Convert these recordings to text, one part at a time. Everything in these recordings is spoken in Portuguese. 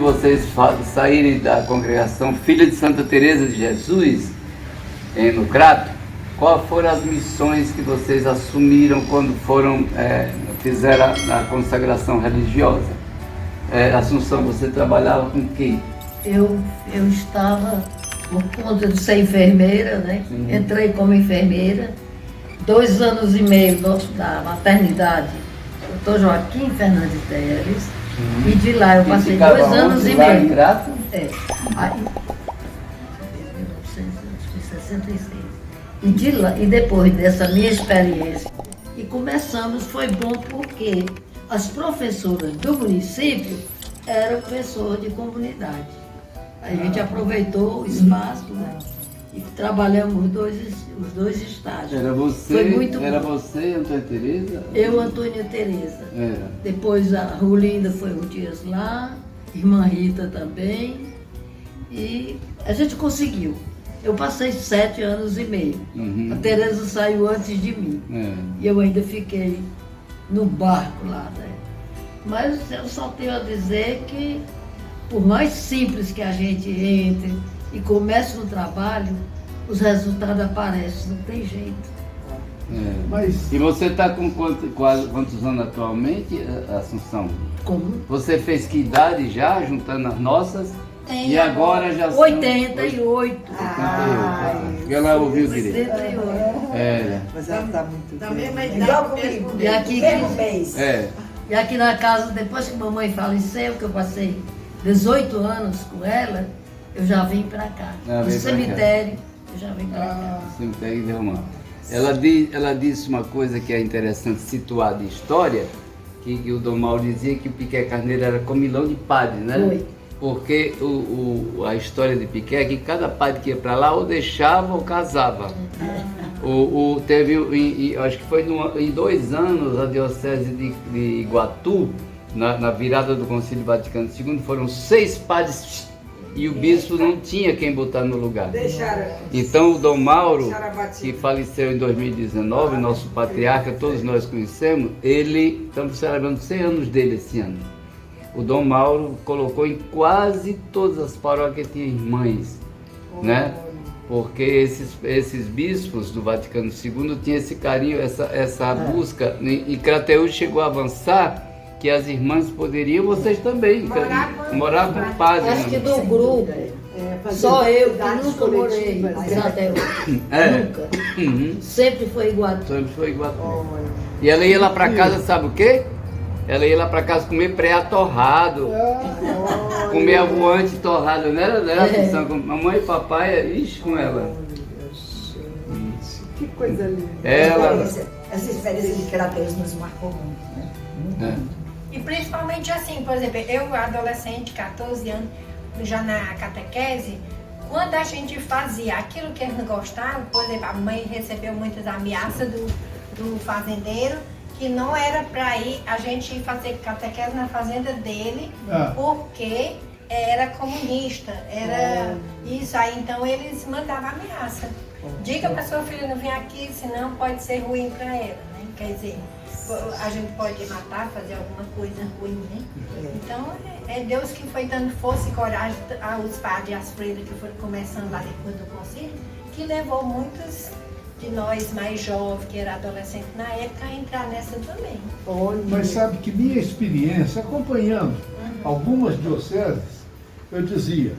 vocês saírem da congregação Filha de Santa Teresa de Jesus, no Crato, quais foram as missões que vocês assumiram quando fizeram a consagração religiosa? Assunção, você trabalhava com quem? Eu estava, por conta de ser enfermeira, né? Sim. Entrei como enfermeira, 2 anos e meio da maternidade, Dr. Joaquim Fernandes Teles, e de lá eu passei 2 anos e meio. Em Crato? Aí, 1966. E de lá, e depois dessa minha experiência, e começamos, foi bom porque as professoras do município eram pessoas de comunidade. A gente aproveitou o espaço, né? E trabalhamos os dois estágios. Era você, foi muito era bom. você, Antônia Teresa? Eu, Antônia Teresa. Era. Depois a Rulinda foi um dias lá, irmã Rita também. E a gente conseguiu. Eu passei 7 anos e meio. Uhum. A Teresa saiu antes de mim. E eu ainda fiquei no barco lá, né? Mas eu só tenho a dizer que, por mais simples que a gente entre e comece no trabalho, os resultados aparecem, não tem jeito. Mas... E você está com quantos anos atualmente, Assunção? Como? Você fez que idade já, juntando as nossas? E agora já são... 88. Ela ouviu direito. 88. Mas ela está muito Da bem. mesma Igual idade comigo. mesmo. E aqui, Mesmo mês. e aqui na casa, depois que mamãe faleceu, que eu passei 18 anos com ela, eu já vim para cá. No cemitério, eu já vim para cá. Cemitério de Romão. Ela disse uma coisa que é interessante situar de história, que o Dom Mauro dizia que o Piqué Carneiro era comilão de padre, né? Foi. Porque a história de Piqué é que cada padre que ia para lá ou deixava ou casava. Teve, acho que foi em 2 anos, a diocese de Iguatu, na virada do Concílio Vaticano II, foram 6 padres e o bispo não tinha quem botar no lugar. Então o Dom Mauro, que faleceu em 2019, nosso patriarca, todos nós conhecemos, estamos celebrando 100 anos dele esse ano. O Dom Mauro colocou em quase todas as paróquias que tinham irmãs, né? Porque esses bispos do Vaticano II tinham esse carinho, essa busca, e Crateús chegou a avançar que as irmãs poderiam, vocês também, morar com o padre. Acho que do grupo, só eu que nunca morei em Crateús. Nunca. Sempre foi Iguatu. Sempre foi Iguatu. E ela ia lá para casa, sabe o quê? Ela ia lá para casa comer preá torrado, comer avoante torrado, não era dela? Mamãe e papai, ixi, com ela. Que coisa linda. Essa experiência de Crateús nos marcou muito, né? E principalmente assim, por exemplo, eu adolescente, 14 anos, já na catequese, quando a gente fazia aquilo que eles não gostavam, por exemplo, a mãe recebeu muitas ameaças do fazendeiro, que não era para ir a gente ir fazer catequese na fazenda dele, porque era comunista, era isso aí, então eles mandavam ameaça. Diga para sua filha não vir aqui, senão pode ser ruim para ela, né? Quer dizer, a gente pode matar, fazer alguma coisa ruim, né? Então é Deus que foi dando força e coragem aos padres e às freiras que foram começando lá depois do concílio, que levou muitos de nós mais jovens, que era adolescente na época, a entrar nessa também. Mas sabe que minha experiência, acompanhando algumas dioceses, eu dizia,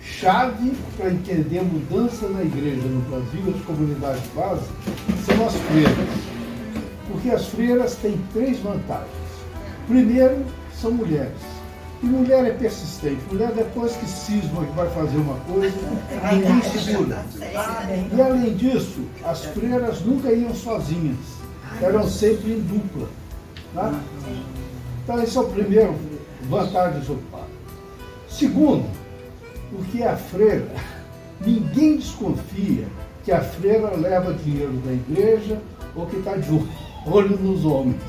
chave para entender a mudança na igreja no Brasil, as comunidades básicas, são as freiras. Porque as freiras têm 3 vantagens. Primeiro, são mulheres. E mulher é persistente. Mulher, depois que cisma que vai fazer uma coisa, ninguém segura. E além disso, as freiras nunca iam sozinhas. Eram sempre em dupla. Tá? Então, esse é o primeiro vantagem do padre. Segundo, porque a freira, ninguém desconfia que a freira leva dinheiro da igreja ou que está de olho nos homens.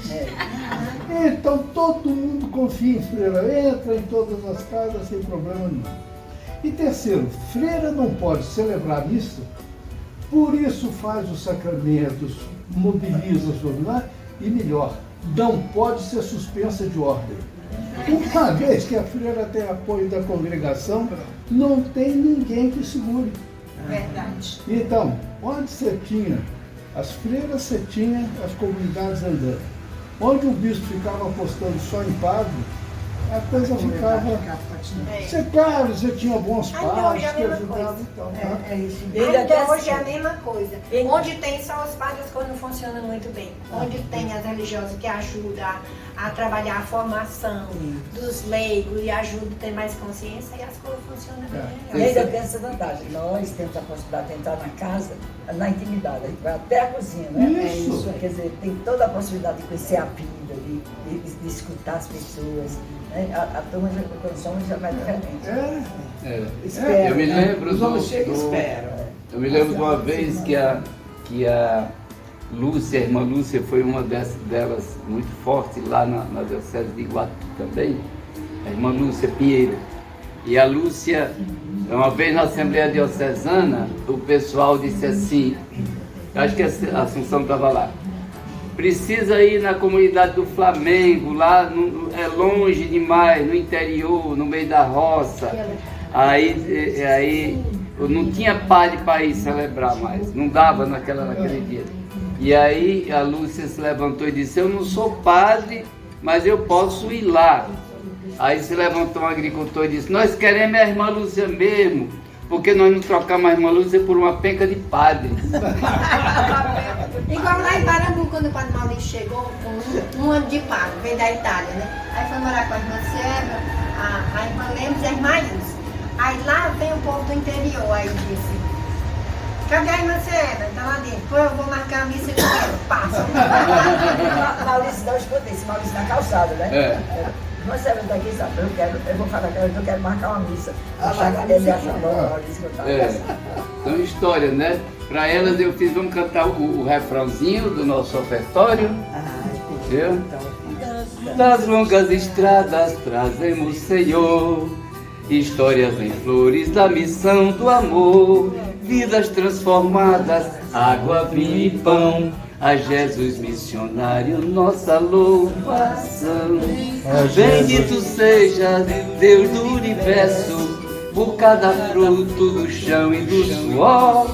Então todo mundo confia em freira, entra em todas as casas sem problema nenhum. E terceiro, freira não pode celebrar missa, por isso faz os sacramentos, mobiliza sobre lá, e melhor, não pode ser suspensa de ordem. Uma vez que a freira tem apoio da congregação, não tem ninguém que segure. Verdade. Então, onde você tinha as freiras, você tinha as comunidades andando. Onde o bispo ficava apostando só em padre, a coisa ficava... Você, claro, você tinha bons padres que ajudavam e tal. É isso. Ainda hoje é a mesma coisa. Onde tem só os padres, as coisas não funcionam muito bem. Onde tem as religiosas que ajudam a trabalhar a formação dos leigos e ajudam a ter mais consciência, e as coisas funcionam E bem. ainda tem essa vantagem. Nós temos a possibilidade de entrar na casa, na intimidade. A gente vai até a cozinha, né? Isso. Quer dizer, tem toda a possibilidade de conhecer a vida, de escutar as pessoas. Né? A turma, quando somos, já vai diferente. É. Eu me lembro Os homens chegam e esperam. Eu me lembro de uma vez que a Lúcia, a irmã Lúcia, foi uma delas muito forte lá na diocese de Iguatu também, a irmã Lúcia Pinheiro. E a Lúcia, uma vez na Assembleia Diocesana, o pessoal disse assim, acho que a Assunção estava lá, precisa ir na comunidade do Flamengo, lá é longe demais, no interior, no meio da roça. Aí não tinha padre para ir celebrar mais, não dava naquele dia. E aí a Lúcia se levantou e disse, eu não sou padre, mas eu posso ir lá. Aí se levantou um agricultor e disse, nós queremos a irmã Lúcia mesmo, porque nós não trocamos a irmã Lúcia por uma penca de padres. Igual lá em Parambu, quando o padre Maurício chegou com um ano de padre, veio da Itália, né? Aí foi morar com a irmã Seba, a irmã Lemos e a irmã Ilse. Aí lá vem o povo do interior, aí disse, cadê a irmã Seba? Tá lá dentro. Pô, eu vou marcar a missa e passa. Maurício, não escutei, esse Maurício na calçada, né? Mas você está aqui, sabe? Eu vou falar que eu quero marcar uma missa. Ele acha bom, Maurício, São histórias, né? Para elas eu fiz, vamos cantar o refrãozinho do nosso ofertório. Viu? Das longas estradas trazemos, Senhor, histórias em flores da missão do amor, vidas transformadas, água, vinho e pão. A Jesus missionário, nossa louvação. Bendito seja Deus do universo, por cada fruto do chão e do suor.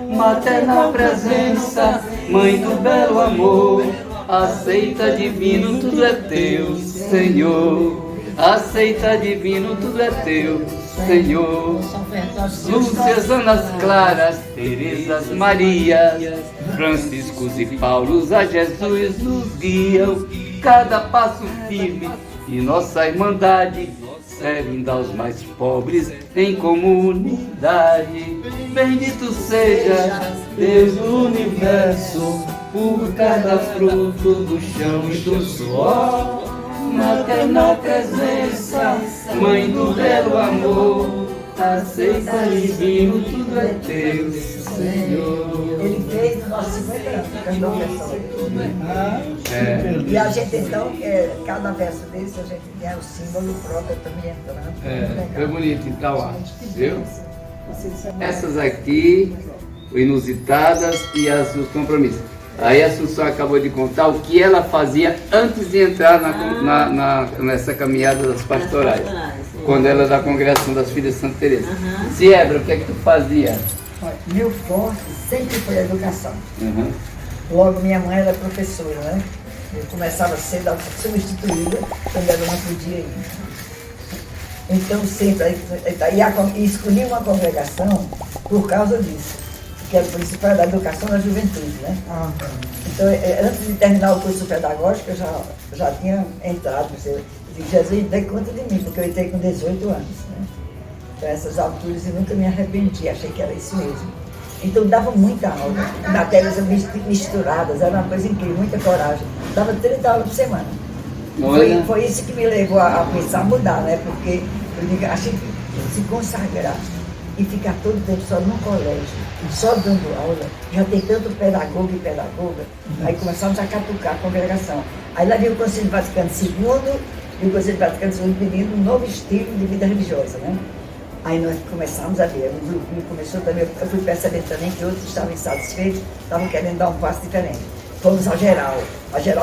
Maternal presença, mãe do belo amor. Aceita divino, tudo é teu, Senhor. Aceita divino, tudo é teu, Senhor. Lúcias, Anas Claras, Terezas, Marias, Franciscos e Paulos, a Jesus nos guiam. Cada passo firme e nossa irmandade, servindo aos mais pobres em comunidade. Bendito seja Deus do universo, por cada fruto do chão e do suor. Maternal presença, mãe do belo amor, aceita divino, tudo é teu, Senhor. Ele fez no nosso 50 anos, cantou versão. E a gente então, cada verso desse, a gente tem o símbolo próprio também entrando. Foi bonito então, ó, viu? Essas aqui, o inusitadas e os compromissos. Aí a Assunção acabou de contar o que ela fazia antes de entrar nessa caminhada das pastorais, quando ela era da congregação das Filhas de Santa Teresa. Siebra, o que é que tu fazia? Meu forte sempre foi a educação. Logo, minha mãe era professora, né? Eu começava cedo a ser substituída quando ela não podia ir. Então, sempre, e escolhi uma congregação por causa disso, que era o principal da educação da juventude, né? Então, antes de terminar o curso pedagógico, eu já tinha entrado, eu disse, Jesus, dê conta de mim, porque eu entrei com 18 anos, né? Então, essas alturas eu nunca me arrependi, achei que era isso mesmo. Então, dava muita aula, matérias misturadas, era uma coisa incrível, muita coragem. Dava 30 aulas por semana. Foi isso que me levou a pensar, a mudar, né? Porque eu achei que se consagrar e ficar todo o tempo só num colégio, só dando aula, já tem tanto pedagogo e pedagoga, aí começamos a catucar a congregação. Aí lá veio o Concílio Vaticano II e o Concílio Vaticano II pedindo um novo estilo de vida religiosa, né? Aí nós começamos a ver, o grupinho começou também, eu fui percebendo também que outros estavam insatisfeitos, estavam querendo dar um passo diferente. Fomos a geral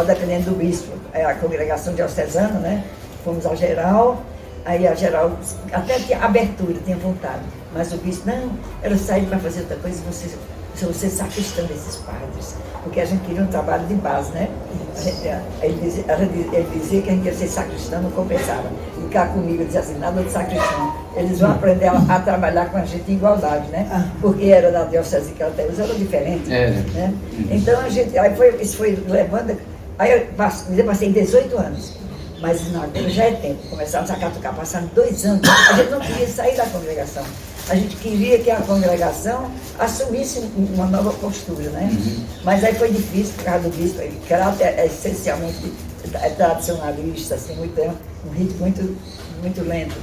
dependendo do bispo, a congregação diocesana, né? fomos à geral, aí a geral até tinha abertura, tinha vontade, mas o bispo, não, ela saiu para fazer outra coisa, você sacristão desses padres, porque a gente queria um trabalho de base, né? Ele dizia que a gente ia ser sacristão, não compensava. Ficar comigo, dizia assim, nada de sacristão. Eles vão aprender a trabalhar com a gente em igualdade, né? Porque era da diocese que até era diferente. Né? Então a gente, isso foi levando, aí eu passei 18 anos. Mas não, agora já é tempo. Começamos a catucar, passando 2 anos. A gente não queria sair da congregação. A gente queria que a congregação assumisse uma nova postura, né? Mas aí foi difícil por causa do bispo. O caráter é essencialmente tradicionalista, assim, um ritmo muito lento.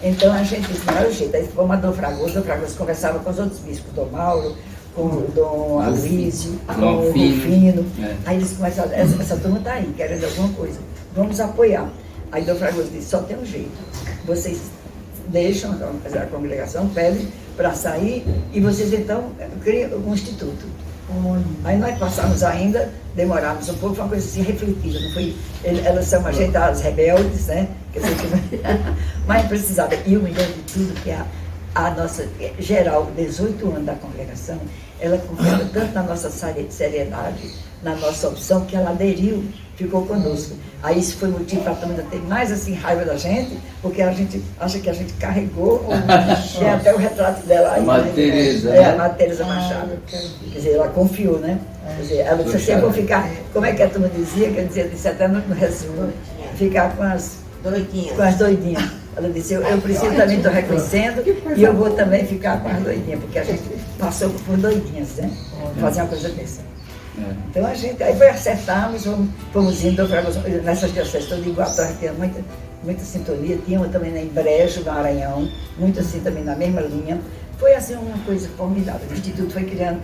Então a gente disse, não era o jeito. Aí fomos a Dom Fragoso conversava com os outros bispos, Dom Mauro, com o Dom Aloísio, com o Rufino. Aí eles começaram, essa turma está aí, querendo alguma coisa, vamos apoiar. Aí Dom Fragoso disse, só tem um jeito, vocês deixam a congregação, pedem para sair e vocês então criam um instituto. Aí nós passamos ainda, demoramos um pouco, foi uma coisa assim refletida, não foi? Elas são as rebeldes, né? Mas precisava, e o melhor de tudo, que a nossa geral, 18 anos da congregação, ela confiava tanto na nossa seriedade, na nossa opção, que ela aderiu, ficou conosco. Aí isso foi motivo para a turma ter mais assim raiva da gente, porque a gente acha que a gente carregou, tem até o retrato dela aí. Madre Teresa, né? A Madre Teresa Machado. Quer dizer, ela confiou, né? Quer dizer, ela disse assim, eu vou ficar, como é que a turma dizia? Quer dizer, disse até no resumo, ficar com as doidinhas. Ela disse, eu preciso também, estou reconhecendo, e eu vou também ficar com as doidinhas, porque a gente passou por doidinhas, né? Fazer uma coisa dessa. Então a gente, aí acertamos, fomos indo nessas dioceses todas igual, a gente tinha muita sintonia, tinha uma também em Brejo, no Maranhão, muito assim também na mesma linha. Foi assim uma coisa formidável. O Instituto foi criando,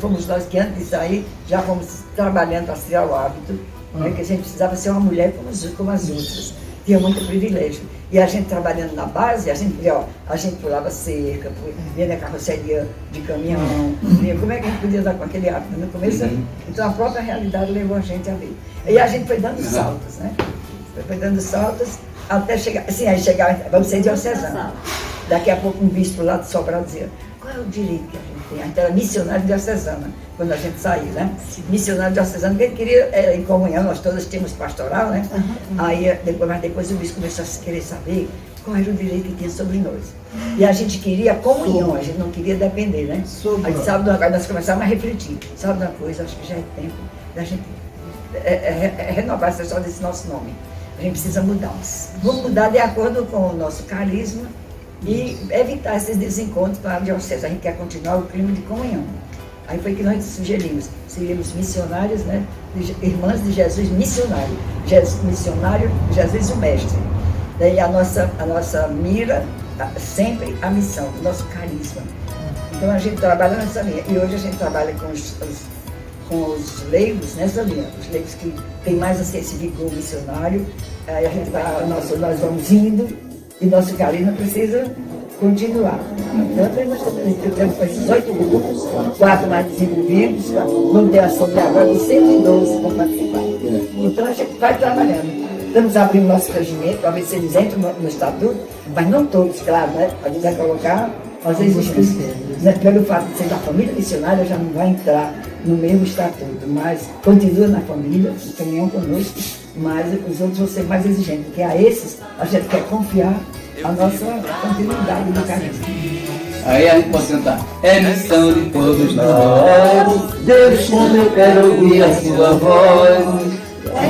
fomos nós que antes de sair, já fomos trabalhando para tirar o hábito, né, que a gente precisava ser uma mulher como as outras. Tinha muito privilégio. E a gente trabalhando na base, a gente pulava cerca, vinha na carroceria de caminhão, como é que a gente podia dar com aquele hábito no começo? Então a própria realidade levou a gente a ver. E a gente foi dando saltos, né? Foi dando saltos até chegar, assim, aí chegar, vamos ser diocesano. Daqui a pouco um bispo lá de Sobral dizia, qual é o direito que a gente tem? A gente era missionário diocesana, quando a gente saiu, né? Missionário diocesano, que ele queria, em comunhão, nós todas tínhamos pastoral, né? Aí, depois o bispo começou a querer saber qual era o direito que tinha sobre nós. E a gente queria comunhão, a gente não queria depender, né? Aí, sabe, nós começamos a refletir. Sabe uma coisa, acho que já é tempo da gente renovar essa história desse nosso nome. A gente precisa mudar. Vamos mudar de acordo com o nosso carisma e evitar esses desencontros para a diocese. A gente quer continuar o clima de comunhão. Aí foi que nós sugerimos, seríamos missionários, né? Irmãs de Jesus missionário. Missionário, Jesus o Mestre. Daí a nossa mira, sempre a missão, o nosso carisma. Então a gente trabalha nessa linha. E hoje a gente trabalha com os leigos nessa linha. Os leigos que têm mais esse vigor missionário. Aí a gente nós vamos indo e nosso carisma precisa continuar. Então, nós temos esses 8 grupos, 4 mais desenvolvidos, vamos ter ação de agora de 112 para participar. Então, a gente vai trabalhando. Estamos abrindo nosso regimento, para ver se eles entram no estatuto, mas não todos, claro, né? A gente vai colocar, às vezes, pelo fato de ser da família missionária, já não vai entrar no mesmo estatuto, mas continua na família, em comunhão conosco, mas os outros vão ser mais exigentes, porque a esses a gente quer confiar a nossa continuidade do carisma. Aí a gente pode cantar. É missão de todos nós, Deus chama, eu quero ouvir a sua voz.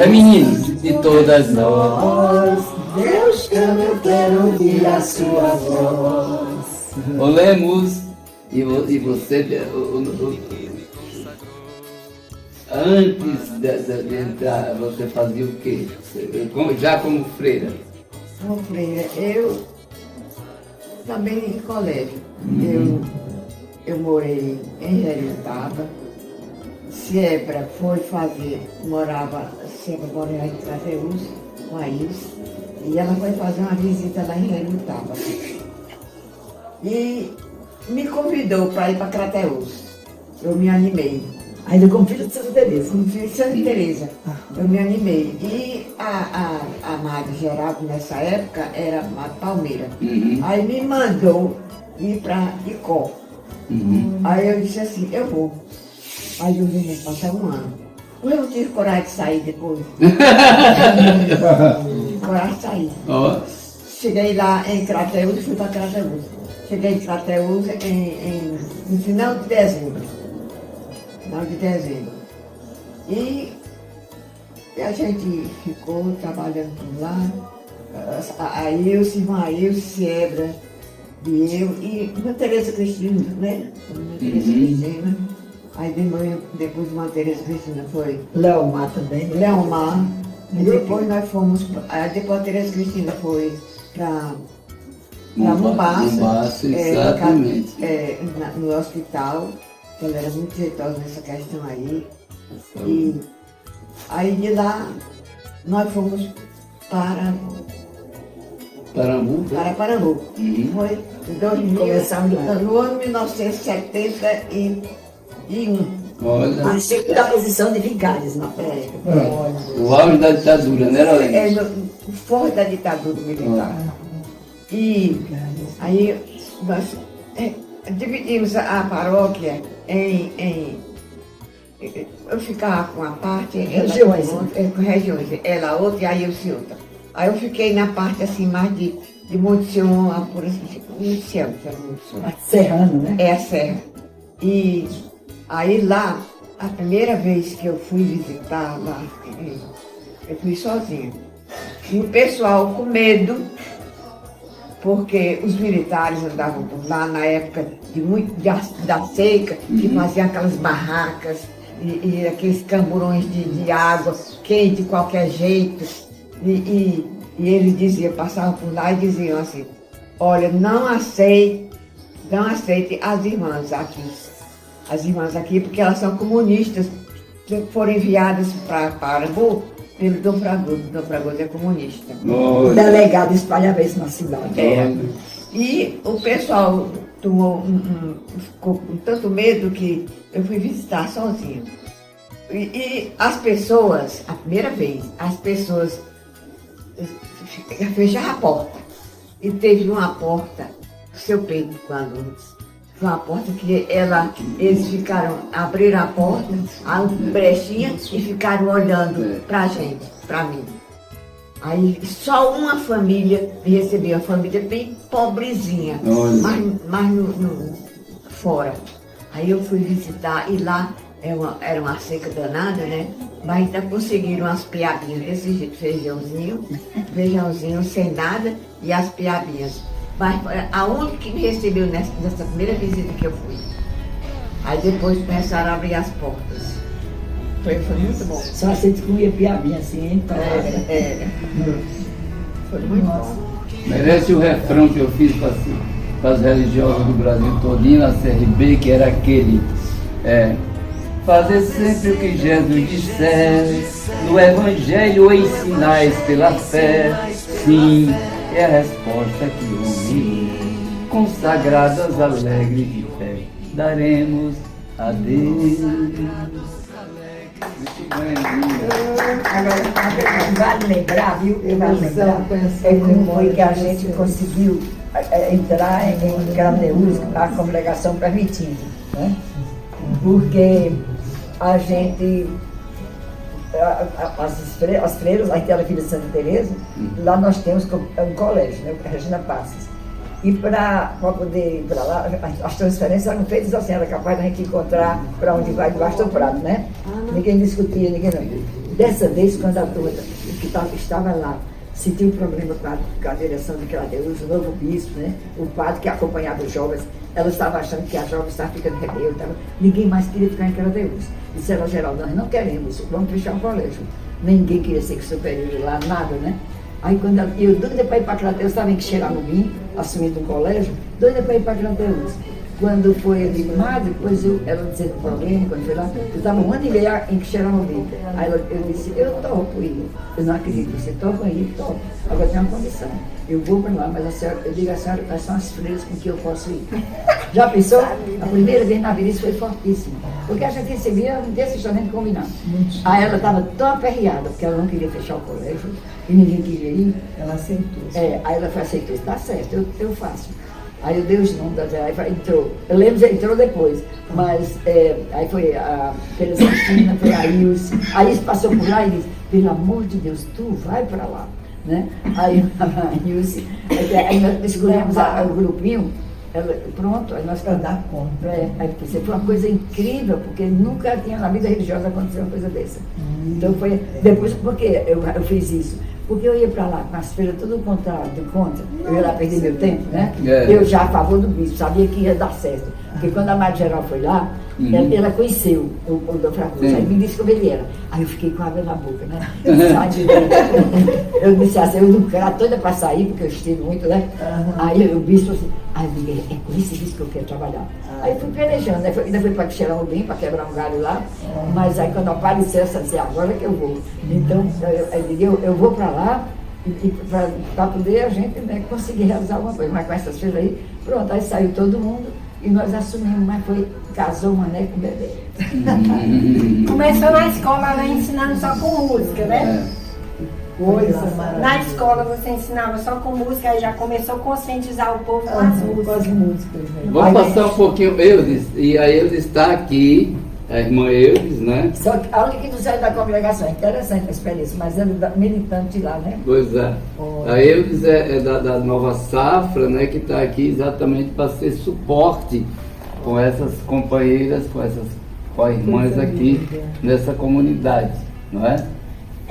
É menino de todas nós, Deus chama, eu quero ouvir a sua voz. Olemos, e você, antes de entrar, você fazia o quê? Já como freira? Como freira, eu também em colégio. Eu morei em Jeritaba. Sempre foi fazer, sempre morei em Crateús com a Iris, e ela foi fazer uma visita lá em Jeritaba. E me convidou para ir para Crateús. Eu me animei. Ainda como filho de Santa Teresa. Como filho de Santa Teresa. Eu me animei. E a Madre Geraldo, nessa época, era a Palmeira. Aí me mandou ir para Icó. Aí eu disse assim, eu vou. Aí eu vim passar um ano. Eu não tive coragem de sair depois. Tive coragem de sair. Ó. Cheguei lá em Crateús e fui para Crateús. Cheguei em Crateús no final de dezembro. E a gente ficou trabalhando por lá. A Ilse, irmã Ilse, Siebra, e eu, e uma Tereza Cristina, né? Uma Tereza Cristina. Aí depois de uma Tereza Cristina foi Leomar também. Leomar. E depois nós fomos. Depois a Tereza Cristina foi para Mombaça, exatamente. No hospital. Ela era muito jeitosa nessa questão aí. E aí de lá nós fomos para Parambu? Parambu. Foi em 2000, no ano 1971. Olha. A sempre da posição de vigários na época. O auge da ditadura, né, Lorena? No forte da ditadura militar. E aí nós dividimos a paróquia eu ficava com uma parte, regiões, com regiões, ela outra e aí eu se outra. Aí eu fiquei na parte assim mais de Montião, por assim, Montião. Serrano, né? É a serra. E aí lá, a primeira vez que eu fui visitar lá, eu fui sozinha. E o pessoal com medo, porque os militares andavam por lá na época da seca, que faziam aquelas barracas e aqueles camburões de água quente de qualquer jeito. E eles diziam, passavam por lá e diziam assim, olha, não aceite as irmãs aqui, porque elas são comunistas, que foram enviadas para Parambu pelo Dom Fragoso. Dom Fragoso é comunista. O delegado espalhava isso na cidade. E o pessoal ficou com tanto medo que eu fui visitar sozinha. E as pessoas, a primeira vez, as pessoas fecharam a porta. E teve uma porta, seu Pedro, quando foi uma porta que eles abriram a porta, a brechinha e ficaram olhando pra gente, pra mim. Aí só uma família me recebeu, uma família bem pobrezinha, mas fora. Aí eu fui visitar e lá era uma seca danada, né? Mas ainda conseguiram as piabinhas desse jeito, feijãozinho sem nada e as piabinhas. Mas a única que me recebeu nessa primeira visita que eu fui. Aí depois começaram a abrir as portas. Foi muito bom. Só você comia piabinha assim, hein? Foi muito bom. Merece o refrão que eu fiz para as religiosas do Brasil todinho na CRB, que era aquele. Fazer sempre o que Jesus disser, no Evangelho ensinais pela fé. Sim, é a resposta que homem, consagradas alegres de fé, daremos a Deus. Agora, vale lembrar, viu? Vale lembrar como foi que a gente conseguiu entrar em Crateús, a congregação permitindo, né? Porque a gente, as freiras, lá em Tela Filha de Santa Teresa, lá nós temos um colégio, né? Regina Passos. E para poder ir para lá, as transferências eram feitas assim, era capaz de a gente encontrar para onde vai debaixo do prato, né? Ninguém discutia, ninguém não. Dessa vez, quando a turma que estava lá sentiu um problema com a direção de Crateús, o novo bispo, né? O padre que acompanhava os jovens, ela estava achando que a jovem estava ficando rebelde, ninguém mais queria ficar em Crateús. Disseram, Geraldo, nós não queremos, vamos fechar o colégio. Ninguém queria ser superior lá, nada, né? Aí quando eu doida para ir para Crateús, estava em Quixeramobim, assumindo um colégio, doida para ir para Crateús. Quando foi animado, depois ela disse para alguém, quando foi lá, eu estava um ano e meio em Quixeramobim. Aí eu disse, eu topo ir. Eu não acredito, você topa ir, topo. Agora tem uma condição. Eu vou para lá, mas a senhora, eu digo a senhora, quais são as freiras com que eu posso ir. Já pensou? A primeira vez na vida isso foi fortíssimo. Porque a gente recebia desse instrumento combinado. Aí ela estava tão aperreada, porque ela não queria fechar o colégio e ninguém queria ir. Ela aceitou. Aí ela aceitou, tá certo, eu faço. Aí eu dei os nomes da aí entrou. Eu lembro que entrou depois, mas aí foi a Teresa Cristina, foi a Ilse. A Ilse passou por lá e disse, pelo amor de Deus, tu vai para lá. Né? Aí a Ilse, aí nós escolhemos o grupinho, pronto, aí nós dar conta. Aí foi uma coisa incrível, porque nunca tinha na vida religiosa acontecido uma coisa dessa. Então foi, depois, porque eu fiz isso? Porque eu ia para lá com as feiras tudo contra, eu ia lá perder meu tempo, né? Eu já a favor do bispo, sabia que ia dar certo. Porque quando a Madre Geral foi lá, ela conheceu o Dom Fragoso, aí me disse como ele era. Aí eu fiquei com água na boca, né? Eu disse assim, eu não quero toda para sair, porque eu estivo muito, né? Aí o bispo assim, aí eu digo, é com esse bispo que eu quero trabalhar. Aí fui pelejando, ainda fui para cheirar um bem, para quebrar um galho lá, mas aí quando apareceu, eu disse, agora que eu vou. Então, eu vou para lá, para poder a gente, né, conseguir realizar alguma coisa. Mas com essas filhas aí, pronto, aí saiu todo mundo e nós assumimos, mas casou o Mané com o bebê. Começou na escola, ela ensinando só com música, né? Coisa maravilhosa. Na escola você ensinava só com música, aí já começou a conscientizar o povo com as músicas. Com as músicas, né? Vamos passar um pouquinho, Eudes, e a Eudes está aqui, a irmã Eudes, né? Só que a única que não saiu da congregação, é interessante a experiência, mas é militante lá, né? Pois é. A Eudes é da Nova Safra, né, que está aqui exatamente para ser suporte com essas companheiras, com essas irmãs aqui nessa comunidade, não é?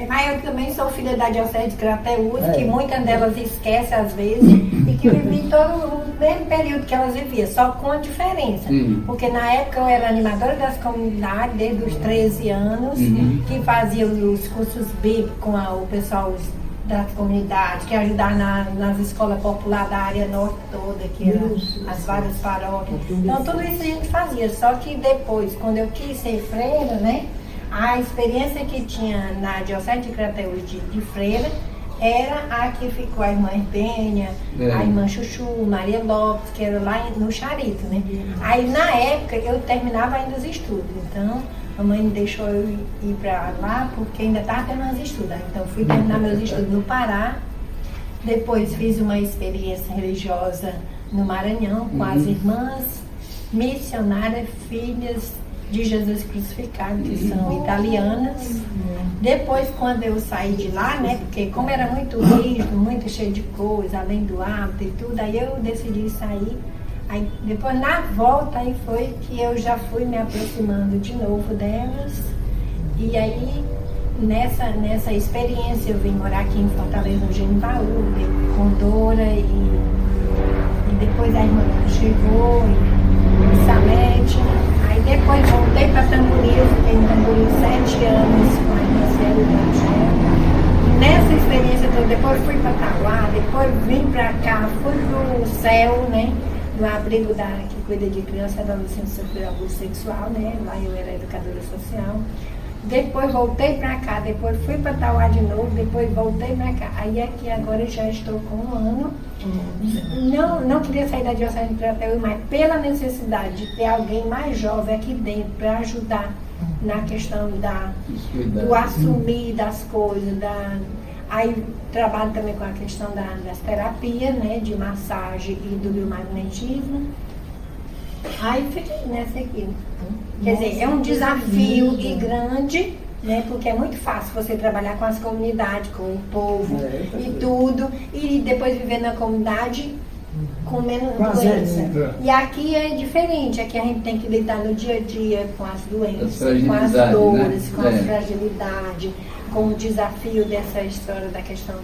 Mas eu também sou filha da Diocese de Crateús, que muitas delas esquecem às vezes, e que vivi todo o mesmo período que elas viviam, só com a diferença. Porque na época eu era animadora das comunidades, desde os 13 anos, que fazia os cursos bíblicos com o pessoal das comunidades, que ajudava nas escolas populares da área norte toda, que eram as várias paróquias. Então tudo isso a gente fazia, só que depois, quando eu quis ser freira, né? A experiência que tinha na Diocese de Crateús de freira era a que ficou a irmã Penha, a irmã Chuchu, Maria Lopes, que era lá no Charito, né? Aí na época eu terminava ainda os estudos, então a mãe me deixou eu ir para lá porque ainda estava terminando os estudos. Então fui terminar meus estudos no Pará, depois fiz uma experiência religiosa no Maranhão com as irmãs missionárias, filhas de Jesus crucificado, que são italianas. Depois, quando eu saí de lá, né, porque como era muito rígido, muito cheio de coisa, além do hábito e tudo, aí eu decidi sair. Aí, depois, na volta, aí foi que eu já fui me aproximando de novo delas. E aí, nessa experiência, eu vim morar aqui em Fortaleza, no Genipaú, com Dora, e depois a irmã chegou, e Salete. Aí depois voltei para Tamboril, fiquei em Tamboril 7 anos com a irmã Célia e o Angel. Nessa experiência toda, depois fui para Tauá, depois vim para cá, fui pro céu, né? No abrigo que cuida de criança e adolescente que sofreu abuso sexual, né? Lá eu era educadora social. Depois voltei para cá, depois fui para Tauá de novo, depois voltei para cá. Aí aqui agora já estou com 1 ano. Não queria sair da Diocese de Crateús, mas pela necessidade de ter alguém mais jovem aqui dentro para ajudar na questão do assumir das coisas. Aí trabalho também com a questão das terapias, né, de massagem e do biomagnetismo. Aí fiquei nessa aqui. Quer dizer, é um desafio e grande, né? Porque é muito fácil você trabalhar com as comunidades, com o povo e tudo, e depois viver na comunidade com menos doença. E aqui é diferente, aqui a gente tem que lidar no dia a dia com as doenças, com as dores, né? Com a fragilidade, com o desafio dessa história da questão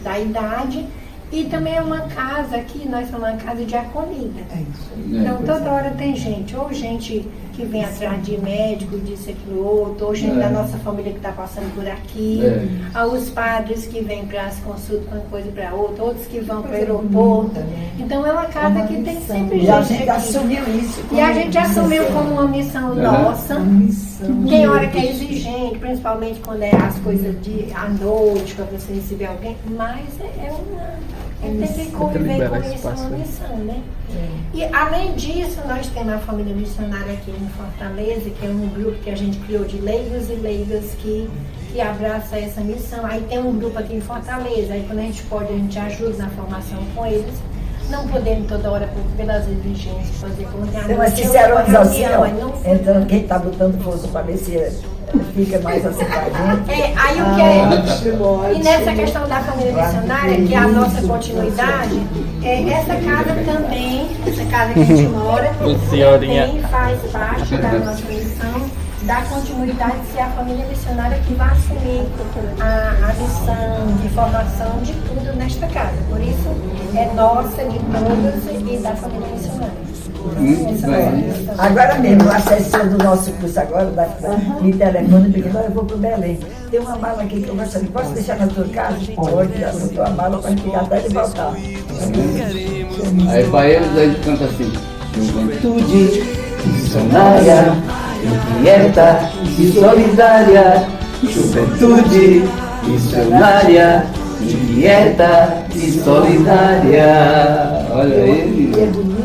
da idade. E também é uma casa aqui, nós somos uma casa de acolhida. Então toda hora tem gente, ou gente que vem atrás de médico, disso, aquilo, outro, ou gente da nossa família que está passando por aqui, os padres que vêm para as consultas com uma coisa para outra, outros que vão para o aeroporto. Então é uma casa que tem sempre gente. E a gente assumiu isso. E a gente assumiu como uma missão nossa. Tem hora que é exigente, principalmente quando é as coisas à noite, para você receber alguém, mas é uma Ele tem que conviver com isso, é uma missão, né? E além disso, nós temos a família missionária aqui em Fortaleza, que é um grupo que a gente criou de leigos e leigas que abraça essa missão. Aí tem um grupo aqui em Fortaleza, aí quando a gente pode, a gente ajuda na formação com eles. Não podemos toda hora, pelas exigências, fazer como tem a Tem uma sinceronização, então quem está botando força para ver se fica mais assim com a gente. Aí o que é? E nessa questão da família missionária, que é a nossa continuidade, essa casa também, essa casa que a gente mora, também faz parte da nossa missão, da continuidade de ser a família missionária que vai assumir a missão de formação de tudo nesta casa. Por isso, é nossa, de todos e da família missionária. Agora mesmo, a assessora do nosso curso agora, me telefone e eu vou para o Belém. Tem uma mala aqui que eu gostaria, posso deixar na tua casa? Pode, já botou a mala para ficar até ele voltar. Aí para eles a gente canta assim: juventude missionária, inquieta e solidária, juventude missionária, inquieta e solidária. Olha aí. E é bonito,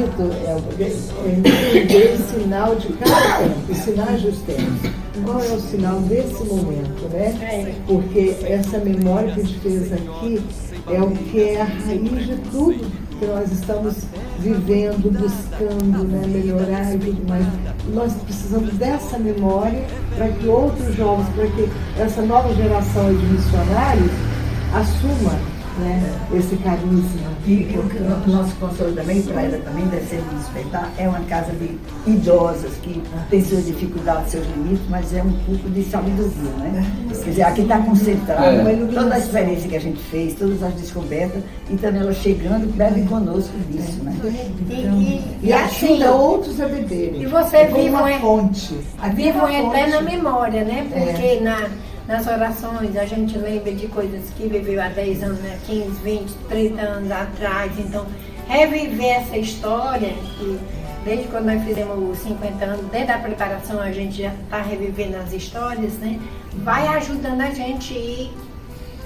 entender o sinal de cada tempo, os sinais dos tempos. Qual é o sinal desse momento, né? Porque essa memória que a gente fez aqui é o que é a raiz de tudo que nós estamos vivendo, buscando, né, melhorar e tudo mais. Nós precisamos dessa memória para que outros jovens, para que essa nova geração de missionários assuma, né, esse carinho. E o nosso consolo também, para ela também deve ser de respeitar, é uma casa de idosas que tem suas dificuldades, seus limites, mas é um pouco de sabedoria, né? Quer dizer, aqui está concentrado toda a experiência que a gente fez, todas as descobertas, e também ela chegando, bebe conosco disso, né? E ajuda assim, outros a beberem. E você vive uma fonte. Vive uma eterna memória, né? Porque nas orações a gente lembra de coisas que viveu há 10 anos, né? 15, 20, 30 anos atrás. Então, reviver essa história, que desde quando nós fizemos os 50 anos, desde a preparação a gente já está revivendo as histórias, né? Vai ajudando a gente a ir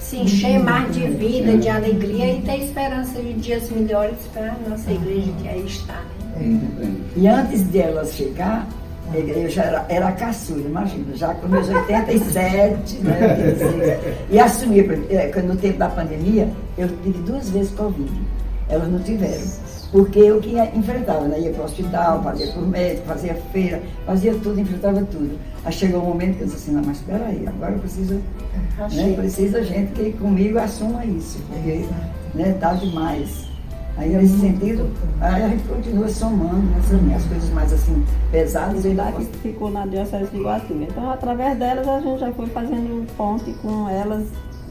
se encher mais de vida, de alegria e ter esperança de dias melhores para a nossa igreja que aí está, né? E antes de ela chegar, eu já era caçula, imagina, já com meus 87, né? E assumi, quando no tempo da pandemia, eu tive 2 vezes Covid. Elas não tiveram, porque eu que enfrentava, né? Ia para o hospital, fazia por médico, fazia feira, fazia tudo, enfrentava tudo. Aí chegou um momento que eu disse assim, não, mas espera aí, agora eu preciso, né? Precisa gente que comigo assuma isso, porque, né, tá demais. Aí, nesse sentido, aí a gente continua somando, né, as coisas mais assim, pesadas. A cidade ficou na Diocese de Iguatu. Então, através delas, a gente já foi fazendo ponte com elas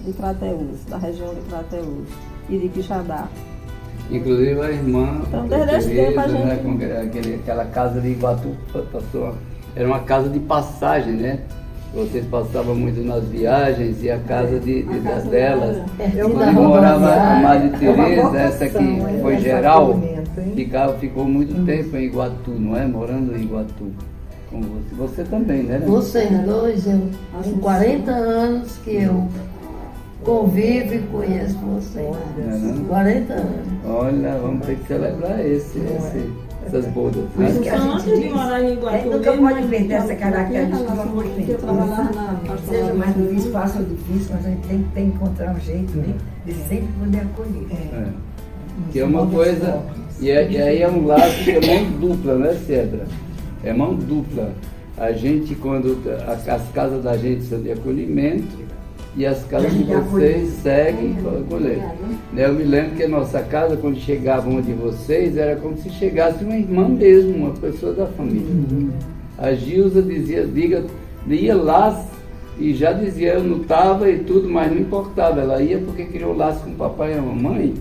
de Crateús, da região de Crateús e de Quixadá. Inclusive a irmã, então, desde esse tempo a gente... né, com aquela casa de Iguatu, era uma casa de passagem, né? Vocês passavam muito nas viagens e a casa delas, onde morava a Madre Teresa, essa que foi geral, ficou muito tempo em Iguatu, não é? Morando em Iguatu. Como você também, né? Vocês dois, eu tenho 40 anos que eu convivo e conheço vocês. 40 anos. Olha, vamos ter que celebrar essas bodas. Mas que a gente antes de morar em Iguatu, nunca pode perder essa característica do eu trabalhava na seja mais difícil, fácil ou difícil, mas a gente tem que encontrar um jeito, né, de sempre poder acolher. Que é uma coisa, e aí é um lado que é mão dupla, né, Cedra? É mão dupla. A gente, quando as casas da gente são de acolhimento, e as casas de vocês seguem para acolher. Eu me lembro que a nossa casa, quando chegava uma de vocês, era como se chegasse uma irmã mesmo, uma pessoa da família. A Gilza ia lá e já dizia, eu não estava e tudo, mas não importava. Ela ia porque criou laço com o papai e a mamãe.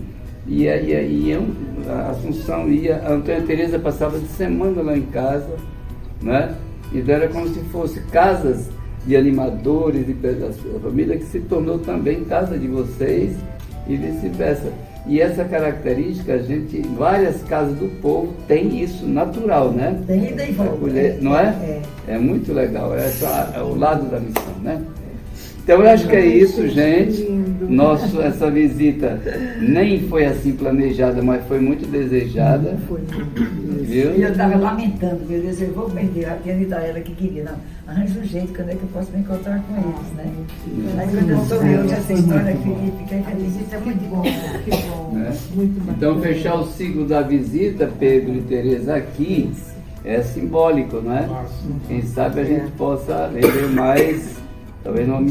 E a Assunção ia, a Antônia Teresa passava de semana lá em casa, né? Então era como se fosse casas de animadores e da família, que se tornou também casa de vocês e vice-versa. E essa característica, várias casas do povo têm isso natural, né? Tem ida e volta. Não é? É muito legal, é o lado da missão, né? Então eu acho que é isso, gente. Lindo. Essa visita nem foi assim planejada, mas foi muito desejada. Foi lindo. Viu? E eu estava lamentando, meu Deus, eu vou perder. A Tiane da ela que queria, não. Arranja um jeito, quando é que eu posso me encontrar com eles, né? Aí quando eu soube hoje essa história, fiquei feliz. Isso é muito bom. Que bom. Né? Muito bacana. Então fechar o ciclo da visita, Pedro e Tereza, aqui é simbólico, né? Quem sabe a gente possa rever mais, talvez num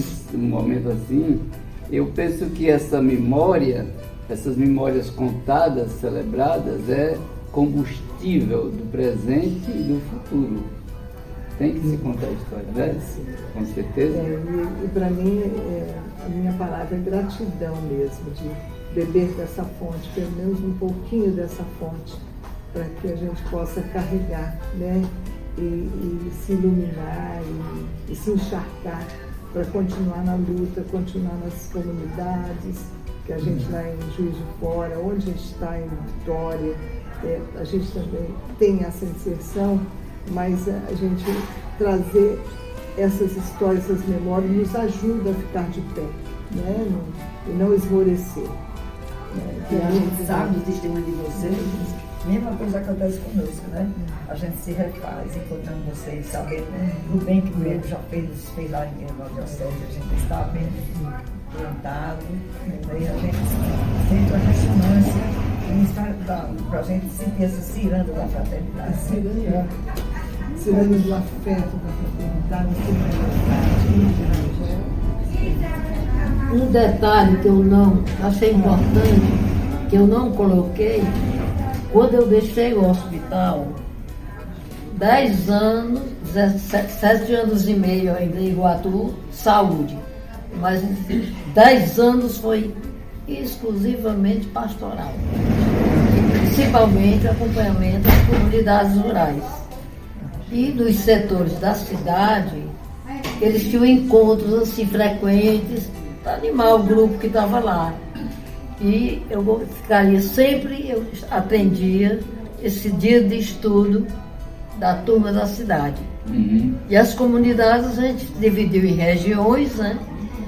momento assim. Eu penso que essa memória, essas memórias contadas, celebradas, é combustível do presente e do futuro. Tem que se contar a história, né? Com certeza. E para mim, a minha palavra é gratidão mesmo, de beber dessa fonte, pelo menos um pouquinho dessa fonte, para que a gente possa carregar, né? E se iluminar e se encharcar para continuar na luta, continuar nas comunidades, que a gente lá em Juiz de Fora, onde a gente está em Vitória, a gente também tem essa inserção, mas a gente trazer essas histórias, essas memórias, nos ajuda a ficar de pé, né? E não esmorecer. E a gente sabe do testemunho de vocês, mesma coisa acontece conosco, né? A gente se refaz, encontrando vocês, sabendo o bem que o Pedro já fez lá em Nova Diocese, a gente está bem plantado, daí a gente sente a ressonância para a gente sentir essa ciranda da fraternidade. Ciranda do afeto da fraternidade. Um detalhe que eu não achei importante, que eu não coloquei, quando eu deixei o hospital, 10 anos, 7 anos e meio ainda em Iguatu, saúde. Mas 10 anos foi exclusivamente pastoral. Principalmente acompanhamento das comunidades rurais. E nos setores da cidade, eles tinham encontros assim frequentes para animar o grupo que estava lá. E eu ficaria sempre, eu atendia esse dia de estudo da turma da cidade. E as comunidades a gente dividiu em regiões, né?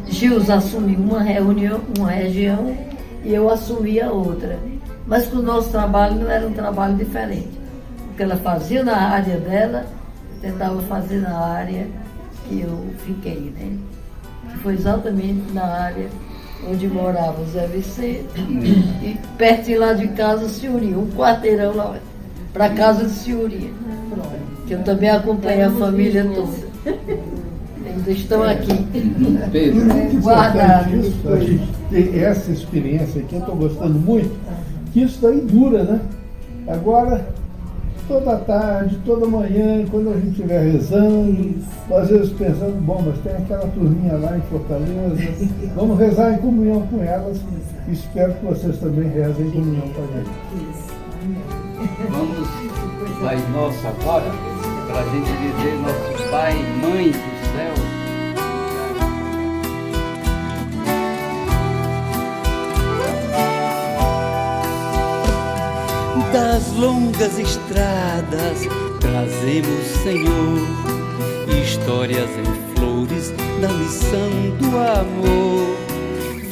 Gils assumiu uma região e eu assumi a outra. Mas que o nosso trabalho não era um trabalho diferente. O que ela fazia na área dela, eu tentava fazer na área que eu fiquei, né? Que foi exatamente na área onde morava o Zé Vicente, e perto lá de casa, Senhoria, um quarteirão lá para casa de Senhoria, que eu também acompanhei a família toda. Ainda estão aqui, guardados. A gente ter essa experiência aqui, eu estou gostando muito, que isso daí dura, né? Agora, toda tarde, toda manhã, quando a gente estiver rezando, às vezes pensando, bom, mas tem aquela turminha lá em Fortaleza, vamos rezar em comunhão com elas. Espero que vocês também rezem em comunhão com a gente. Vamos, Pai Nosso agora, para a gente dizer nosso Pai e Mãe do céu. Das longas estradas trazemos, Senhor, histórias em flores da missão do amor,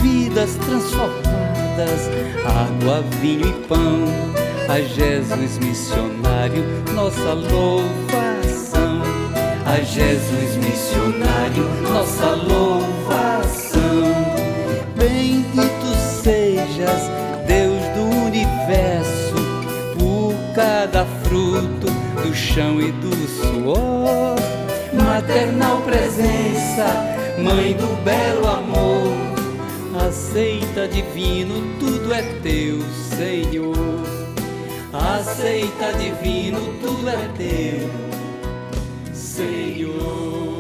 vidas transformadas, água, vinho e pão, a Jesus missionário, nossa louvação, a Jesus missionário, nossa louvação. Bendito sejas, Deus do universo, cada fruto do chão e do suor, maternal presença, mãe do belo amor, aceita divino, tudo é teu, Senhor, aceita divino, tudo é teu, Senhor.